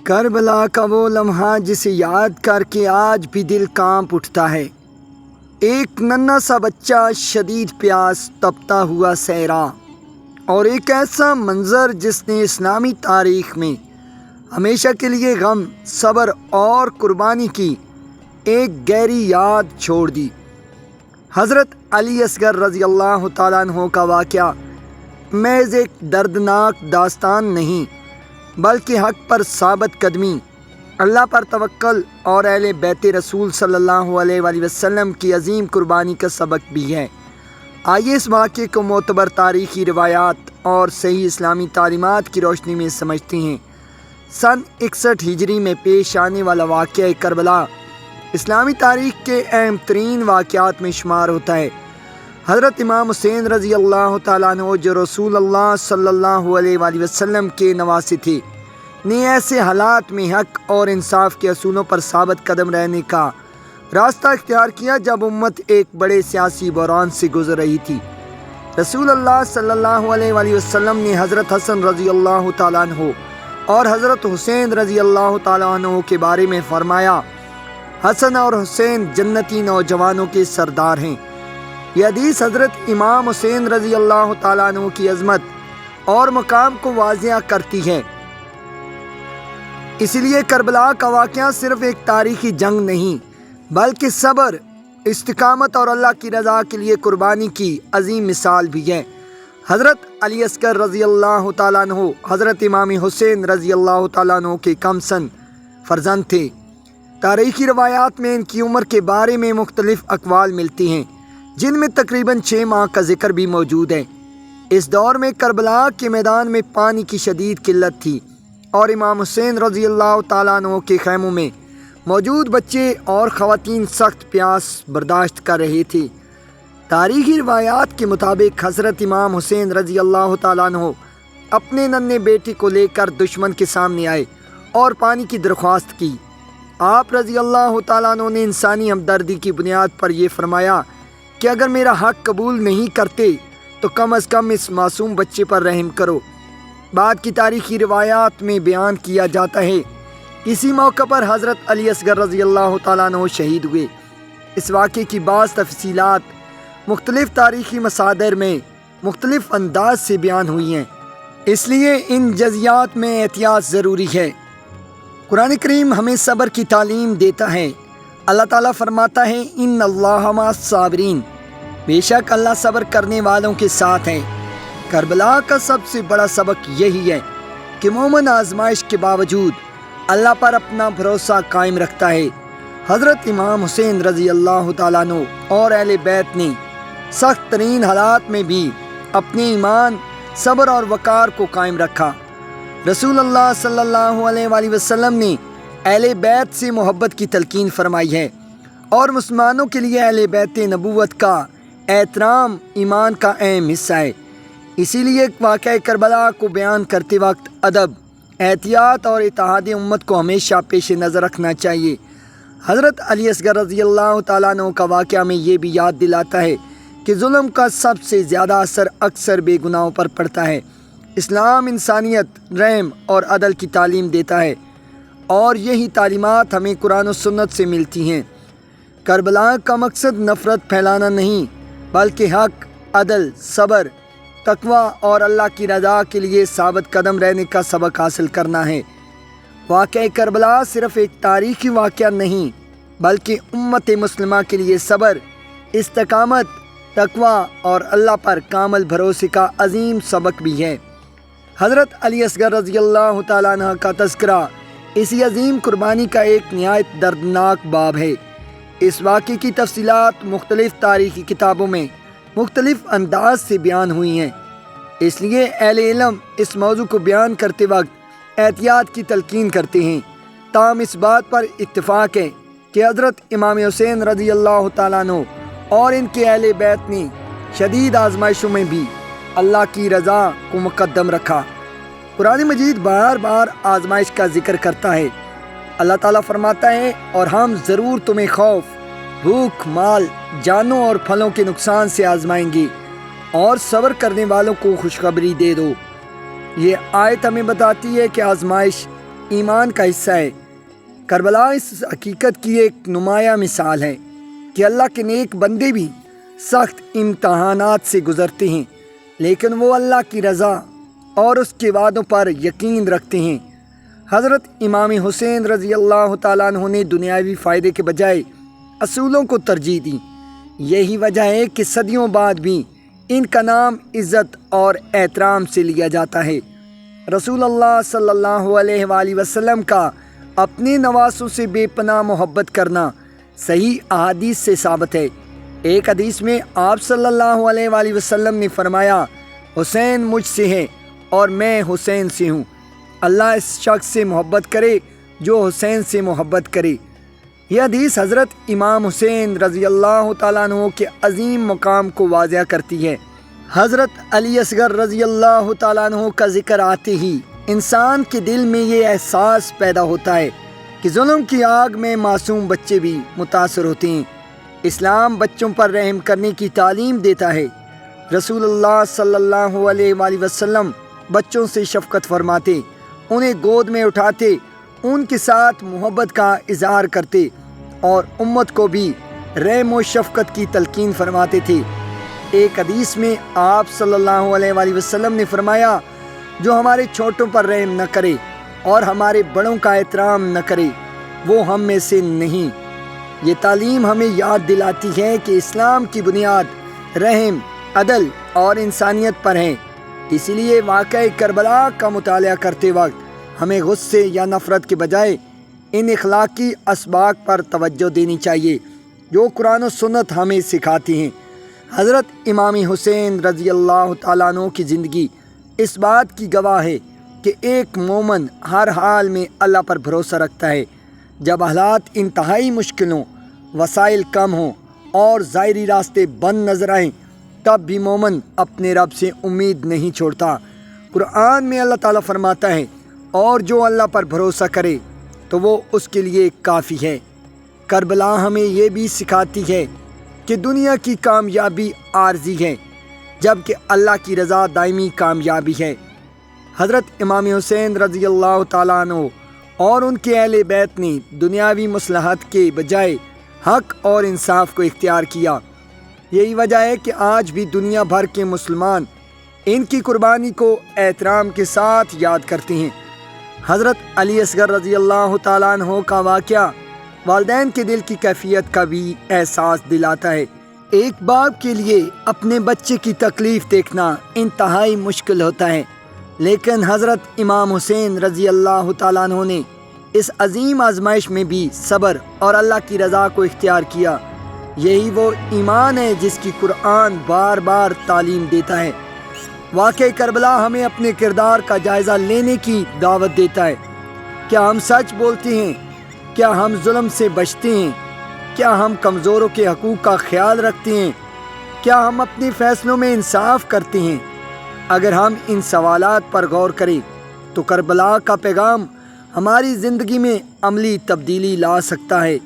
کربلا کا وہ لمحہ جسے یاد کر کے آج بھی دل کانپ اٹھتا ہے۔ ایک ننھا سا بچہ، شدید پیاس، تپتا ہوا صحرا، اور ایک ایسا منظر جس نے اسلامی تاریخ میں ہمیشہ کے لیے غم، صبر اور قربانی کی ایک گہری یاد چھوڑ دی۔ حضرت علی اصغر رضی اللہ تعالیٰ عنہ کا واقعہ محض ایک دردناک داستان نہیں، بلکہ حق پر ثابت قدمی، اللہ پر توکل اور اہل بیت رسول صلی اللہ علیہ وآلہ وسلم کی عظیم قربانی کا سبق بھی ہے۔ آئیے اس واقعے کو معتبر تاریخی روایات اور صحیح اسلامی تعلیمات کی روشنی میں سمجھتے ہیں۔ سن 61 ہجری میں پیش آنے والا واقعہ کربلا اسلامی تاریخ کے اہم ترین واقعات میں شمار ہوتا ہے۔ حضرت امام حسین رضی اللہ تعالیٰ عنہ، جو رسول اللہ صلی اللہ علیہ وآلہ وسلم کے نواسے تھے، نے ایسے حالات میں حق اور انصاف کے اصولوں پر ثابت قدم رہنے کا راستہ اختیار کیا جب امت ایک بڑے سیاسی بحران سے گزر رہی تھی۔ رسول اللہ صلی اللہ علیہ وآلہ وسلم نے حضرت حسن رضی اللہ تعالیٰ عنہ اور حضرت حسین رضی اللہ تعالیٰ عنہ کے بارے میں فرمایا، حسن اور حسین جنتی نوجوانوں کے سردار ہیں۔ یہ حدیث حضرت امام حسین رضی اللہ تعالیٰ عنہ کی عظمت اور مقام کو واضح کرتی ہے۔ اس لیے کربلا کا واقعہ صرف ایک تاریخی جنگ نہیں، بلکہ صبر، استقامت اور اللہ کی رضا کے لیے قربانی کی عظیم مثال بھی ہے۔ حضرت علی اصغر رضی اللہ تعالیٰ عنہ حضرت امام حسین رضی اللہ تعالیٰ عنہ کے کم سن فرزند تھے۔ تاریخی روایات میں ان کی عمر کے بارے میں مختلف اقوال ملتی ہیں، جن میں تقریباً 6 ماہ کا ذکر بھی موجود ہے۔ اس دور میں کربلا کے میدان میں پانی کی شدید قلت تھی، اور امام حسین رضی اللہ تعالیٰ عنہ کے خیموں میں موجود بچے اور خواتین سخت پیاس برداشت کر رہے تھے۔ تاریخی روایات کے مطابق حضرت امام حسین رضی اللہ تعالیٰ عنہ اپنے ننھے بیٹے کو لے کر دشمن کے سامنے آئے اور پانی کی درخواست کی۔ آپ رضی اللہ تعالیٰ عنہ نے انسانی ہمدردی کی بنیاد پر یہ فرمایا کہ اگر میرا حق قبول نہیں کرتے تو کم از کم اس معصوم بچے پر رحم کرو۔ بعد کی تاریخی روایات میں بیان کیا جاتا ہے، اسی موقع پر حضرت علی اصغر رضی اللہ تعالیٰ عنہ شہید ہوئے۔ اس واقعے کی بعض تفصیلات مختلف تاریخی مصادر میں مختلف انداز سے بیان ہوئی ہیں، اس لیے ان جزیات میں احتیاط ضروری ہے۔ قرآن کریم ہمیں صبر کی تعلیم دیتا ہے۔ اللہ تعالیٰ فرماتا ہے، ان اللہ مع الصابرین، بے شک اللہ صبر کرنے والوں کے ساتھ ہے۔ کربلا کا سب سے بڑا سبق یہی ہے کہ مومن آزمائش کے باوجود اللہ پر اپنا بھروسہ قائم رکھتا ہے۔ حضرت امام حسین رضی اللہ تعالیٰ عنہ اور اہل بیت نے سخت ترین حالات میں بھی اپنے ایمان، صبر اور وقار کو قائم رکھا۔ رسول اللہ صلی اللہ علیہ وآلہ وسلم نے اہل بیت سے محبت کی تلقین فرمائی ہے، اور مسلمانوں کے لیے اہل بیت نبوت کا احترام ایمان کا اہم حصہ ہے۔ اسی لیے واقعہ کربلا کو بیان کرتے وقت ادب، احتیاط اور اتحاد امت کو ہمیشہ پیش نظر رکھنا چاہیے۔ حضرت علی اصغر رضی اللہ تعالیٰ عنہ کا واقعہ میں یہ بھی یاد دلاتا ہے کہ ظلم کا سب سے زیادہ اثر اکثر بے گناہوں پر پڑتا ہے۔ اسلام انسانیت، رحم اور عدل کی تعلیم دیتا ہے، اور یہی تعلیمات ہمیں قرآن و سنت سے ملتی ہیں۔ کربلا کا مقصد نفرت پھیلانا نہیں، بلکہ حق، عدل، صبر، تقوی اور اللہ کی رضا کے لیے ثابت قدم رہنے کا سبق حاصل کرنا ہے۔ واقعہ کربلا صرف ایک تاریخی واقعہ نہیں، بلکہ امت مسلمہ کے لیے صبر، استقامت، تقوی اور اللہ پر کامل بھروسے کا عظیم سبق بھی ہے۔ حضرت علی اصغر رضی اللہ تعالیٰ عنہ کا تذکرہ اسی عظیم قربانی کا ایک نہایت دردناک باب ہے۔ اس واقعے کی تفصیلات مختلف تاریخی کتابوں میں مختلف انداز سے بیان ہوئی ہیں، اس لیے اہل علم اس موضوع کو بیان کرتے وقت احتیاط کی تلقین کرتے ہیں۔ تاہم اس بات پر اتفاق ہے کہ حضرت امام حسین رضی اللہ تعالیٰ عنہ اور ان کے اہل بیت نے شدید آزمائشوں میں بھی اللہ کی رضا کو مقدم رکھا۔ قرآن مجید بار بار آزمائش کا ذکر کرتا ہے۔ اللہ تعالیٰ فرماتا ہے، اور ہم ضرور تمہیں خوف، بھوک، مال، جانوں اور پھلوں کے نقصان سے آزمائیں گے، اور صبر کرنے والوں کو خوشخبری دے دو۔ یہ آیت ہمیں بتاتی ہے کہ آزمائش ایمان کا حصہ ہے۔ کربلا اس حقیقت کی ایک نمایاں مثال ہے کہ اللہ کے نیک بندے بھی سخت امتحانات سے گزرتے ہیں، لیکن وہ اللہ کی رضا اور اس کے وعدوں پر یقین رکھتے ہیں۔ حضرت امام حسین رضی اللہ تعالیٰ عنہ نے دنیاوی فائدے کے بجائے اصولوں کو ترجیح دی۔ یہی وجہ ہے کہ صدیوں بعد بھی ان کا نام عزت اور احترام سے لیا جاتا ہے۔ رسول اللہ صلی اللہ علیہ وآلہ وسلم کا اپنے نواسوں سے بے پناہ محبت کرنا صحیح احادیث سے ثابت ہے۔ ایک حدیث میں آپ صلی اللہ علیہ وآلہ وسلم نے فرمایا، حسین مجھ سے ہے اور میں حسین سے ہوں۔ اللہ اس شخص سے محبت کرے جو حسین سے محبت کرے۔ یہ حدیث حضرت امام حسین رضی اللہ تعالیٰ عنہ کے عظیم مقام کو واضح کرتی ہے۔ حضرت علی اصغر رضی اللہ تعالیٰ عنہ کا ذکر آتے ہی انسان کے دل میں یہ احساس پیدا ہوتا ہے کہ ظلم کی آگ میں معصوم بچے بھی متاثر ہوتے ہیں۔ اسلام بچوں پر رحم کرنے کی تعلیم دیتا ہے۔ رسول اللہ صلی اللہ علیہ وآلہ وسلم بچوں سے شفقت فرماتے، انہیں گود میں اٹھاتے، ان کے ساتھ محبت کا اظہار کرتے اور امت کو بھی رحم و شفقت کی تلقین فرماتے تھے۔ ایک حدیث میں آپ صلی اللہ علیہ وآلہ وسلم نے فرمایا، جو ہمارے چھوٹوں پر رحم نہ کرے اور ہمارے بڑوں کا احترام نہ کرے وہ ہم میں سے نہیں۔ یہ تعلیم ہمیں یاد دلاتی ہے کہ اسلام کی بنیاد رحم، عدل اور انسانیت پر ہے۔ اس لیے واقعہ کربلا کا مطالعہ کرتے وقت ہمیں غصے یا نفرت کے بجائے ان اخلاقی اسباق پر توجہ دینی چاہیے جو قرآن و سنت ہمیں سکھاتی ہیں۔ حضرت امام حسین رضی اللہ تعالیٰ عنہ کی زندگی اس بات کی گواہ ہے کہ ایک مومن ہر حال میں اللہ پر بھروسہ رکھتا ہے۔ جب حالات انتہائی مشکلوں، وسائل کم ہوں اور ظاہری راستے بند نظر آئیں، تب بھی مومن اپنے رب سے امید نہیں چھوڑتا۔ قرآن میں اللہ تعالیٰ فرماتا ہے، اور جو اللہ پر بھروسہ کرے تو وہ اس کے لیے کافی ہے۔ کربلا ہمیں یہ بھی سکھاتی ہے کہ دنیا کی کامیابی عارضی ہے، جبکہ اللہ کی رضا دائمی کامیابی ہے۔ حضرت امام حسین رضی اللہ تعالیٰ عنہ اور ان کے اہل بیت نے دنیاوی مصلحت کے بجائے حق اور انصاف کو اختیار کیا۔ یہی وجہ ہے کہ آج بھی دنیا بھر کے مسلمان ان کی قربانی کو احترام کے ساتھ یاد کرتے ہیں۔ حضرت علی اصغر رضی اللہ تعالیٰ عنہ کا واقعہ والدین کے دل کی کیفیت کا بھی احساس دلاتا ہے۔ ایک باپ کے لیے اپنے بچے کی تکلیف دیکھنا انتہائی مشکل ہوتا ہے، لیکن حضرت امام حسین رضی اللہ تعالیٰ عنہ نے اس عظیم آزمائش میں بھی صبر اور اللہ کی رضا کو اختیار کیا۔ یہی وہ ایمان ہے جس کی قرآن بار بار تعلیم دیتا ہے۔ واقعہ کربلا ہمیں اپنے کردار کا جائزہ لینے کی دعوت دیتا ہے۔ کیا ہم سچ بولتے ہیں؟ کیا ہم ظلم سے بچتے ہیں؟ کیا ہم کمزوروں کے حقوق کا خیال رکھتے ہیں؟ کیا ہم اپنے فیصلوں میں انصاف کرتے ہیں؟ اگر ہم ان سوالات پر غور کریں تو کربلا کا پیغام ہماری زندگی میں عملی تبدیلی لا سکتا ہے۔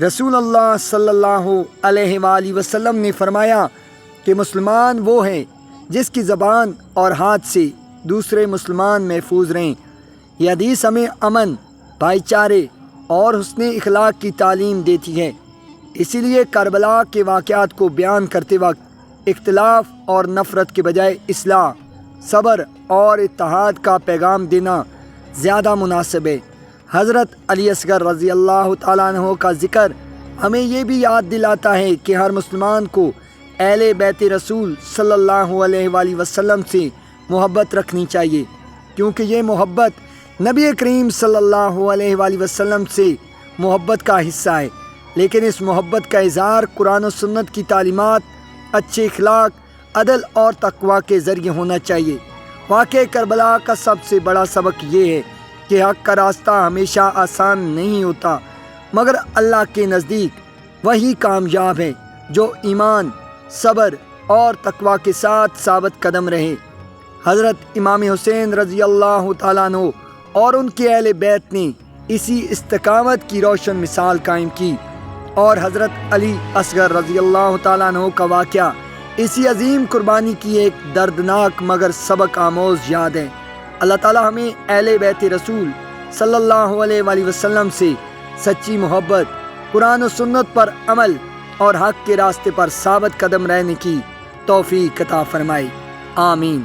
رسول اللہ صلی اللہ علیہ وآلہ وسلم نے فرمایا کہ مسلمان وہ ہے جس کی زبان اور ہاتھ سے دوسرے مسلمان محفوظ رہیں۔ یہ حدیث ہمیں امن، بھائی چارے اور حسن اخلاق کی تعلیم دیتی ہے۔ اسی لیے کربلا کے واقعات کو بیان کرتے وقت اختلاف اور نفرت کے بجائے اصلاح، صبر اور اتحاد کا پیغام دینا زیادہ مناسب ہے۔ حضرت علی اصغر رضی اللہ تعالیٰ عنہ کا ذکر ہمیں یہ بھی یاد دلاتا ہے کہ ہر مسلمان کو اہل بیت رسول صلی اللہ علیہ وآلہ وسلم سے محبت رکھنی چاہیے، کیونکہ یہ محبت نبی کریم صلی اللہ علیہ وآلہ وسلم سے محبت کا حصہ ہے۔ لیکن اس محبت کا اظہار قرآن و سنت کی تعلیمات، اچھے اخلاق، عدل اور تقوی کے ذریعے ہونا چاہیے۔ واقعہ کربلا کا سب سے بڑا سبق یہ ہے کہ حق کا راستہ ہمیشہ آسان نہیں ہوتا، مگر اللہ کے نزدیک وہی کامیاب ہے جو ایمان، صبر اور تقوی کے ساتھ ثابت قدم رہے۔ حضرت امام حسین رضی اللہ تعالیٰ عنہ اور ان کے اہل بیت نے اسی استقامت کی روشن مثال قائم کی، اور حضرت علی اصغر رضی اللہ تعالیٰ عنہ کا واقعہ اسی عظیم قربانی کی ایک دردناک مگر سبق آموز یاد ہے۔ اللہ تعالیٰ ہمیں اہل بیت رسول صلی اللہ علیہ وآلہ وسلم سے سچی محبت، قرآن و سنت پر عمل اور حق کے راستے پر ثابت قدم رہنے کی توفیق عطا فرمائے، آمین۔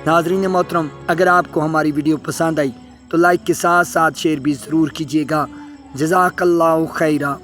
ناظرین محترم، اگر آپ کو ہماری ویڈیو پسند آئی تو لائک کے ساتھ ساتھ شیئر بھی ضرور کیجیے گا۔ جزاک اللہ خیرہ۔